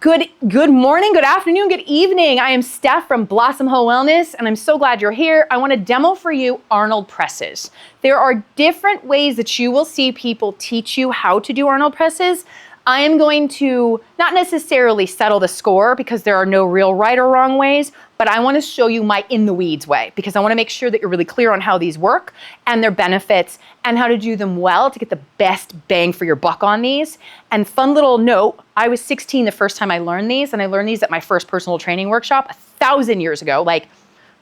Good morning, good afternoon, good evening. I am Steph from Blossom Ho Wellness, and I'm so glad you're here. I want to demo for you Arnold presses. There are different ways that you will see people teach you how to do Arnold presses. I am going to not necessarily settle the score because there are no real right or wrong ways, but I want to show you my in the weeds way because I want to make sure that you're really clear on how these work and their benefits and how to do them well to get the best bang for your buck on these. And fun little note, I was 16 the first time I learned these, and I learned these at my first personal training workshop 1,000 years ago, like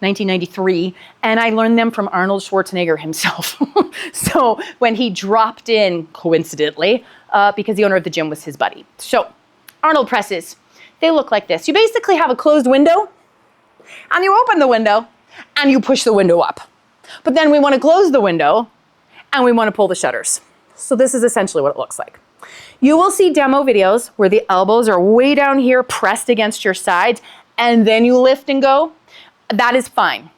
1993, and I learned them from Arnold Schwarzenegger himself. So when he dropped in, coincidentally, because the owner of the gym was his buddy. So Arnold presses, they look like this. You basically have a closed window, and you open the window, and you push the window up. But then we want to close the window, and we want to pull the shutters. So this is essentially what it looks like. You will see demo videos where the elbows are way down here, pressed against your sides, and then you lift and go. That is fine.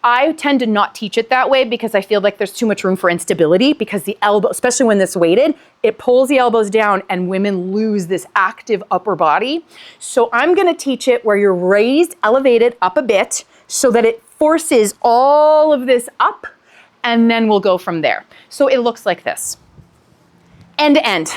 I tend to not teach it that way because I feel like there's too much room for instability because the elbow, especially when it's weighted, it pulls the elbows down and women lose this active upper body. So I'm gonna teach it where you're raised, elevated up a bit so that it forces all of this up, and then we'll go from there. So it looks like this. End to end.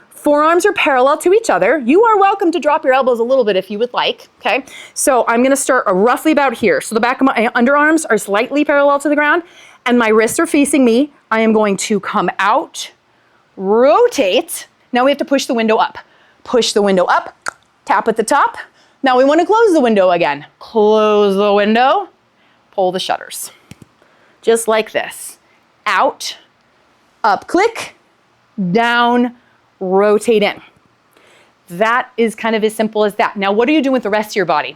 Forearms are parallel to each other. You are welcome to drop your elbows a little bit if you would like, okay? So I'm gonna start roughly about here. So the back of my underarms are slightly parallel to the ground and my wrists are facing me. I am going to come out, rotate. Now we have to push the window up. Push the window up, tap at the top. Now we wanna close the window again. Close the window, pull the shutters. Just like this. Out, up click, down, rotate in. That is kind of as simple as that. Now, what are you doing with the rest of your body?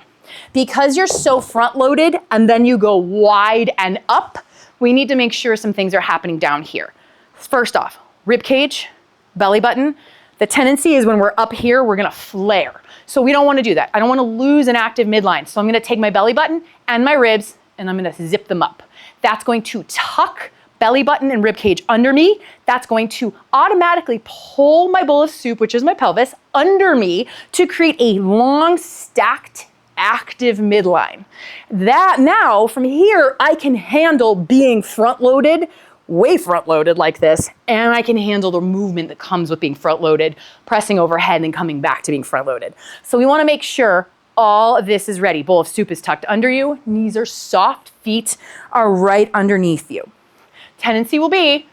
Because you're so front loaded and then you go wide and up, we need to make sure some things are happening down here. First off, rib cage, belly button. The tendency is when we're up here, we're gonna flare. So we don't wanna do that. I don't wanna lose an active midline. So I'm gonna take my belly button and my ribs and I'm gonna zip them up. That's going to tuck belly button and rib cage under me. That's going to automatically pull my bowl of soup, which is my pelvis, under me to create a long stacked active midline. That now from here, I can handle being front loaded, way front loaded like this, and I can handle the movement that comes with being front loaded, pressing overhead and coming back to being front loaded. So we wanna make sure all of this is ready. Bowl of soup is tucked under you, knees are soft, feet are right underneath you. Tendency will be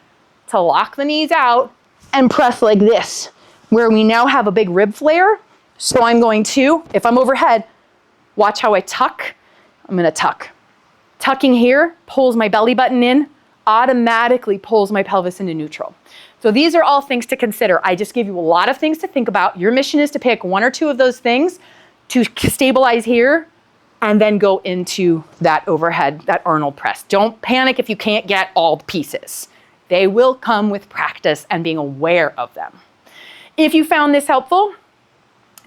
to lock the knees out and press like this, where we now have a big rib flare. So I'm going to, if I'm overhead, watch how I tuck. I'm gonna tuck. Tucking here pulls my belly button in, automatically pulls my pelvis into neutral. So these are all things to consider. I just gave you a lot of things to think about. Your mission is to pick one or two of those things to stabilize here and then go into that overhead, that Arnold press. Don't panic if you can't get all the pieces. They will come with practice and being aware of them. If you found this helpful,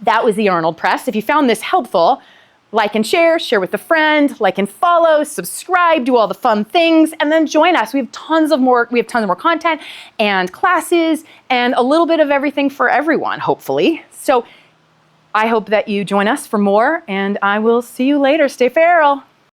that was the Arnold press. If you found this helpful, like and share with a friend, like and follow, subscribe, do all the fun things, and then join us. We have tons of more content and classes and a little bit of everything for everyone, hopefully. So I hope that you join us for more, and I will see you later. Stay feral.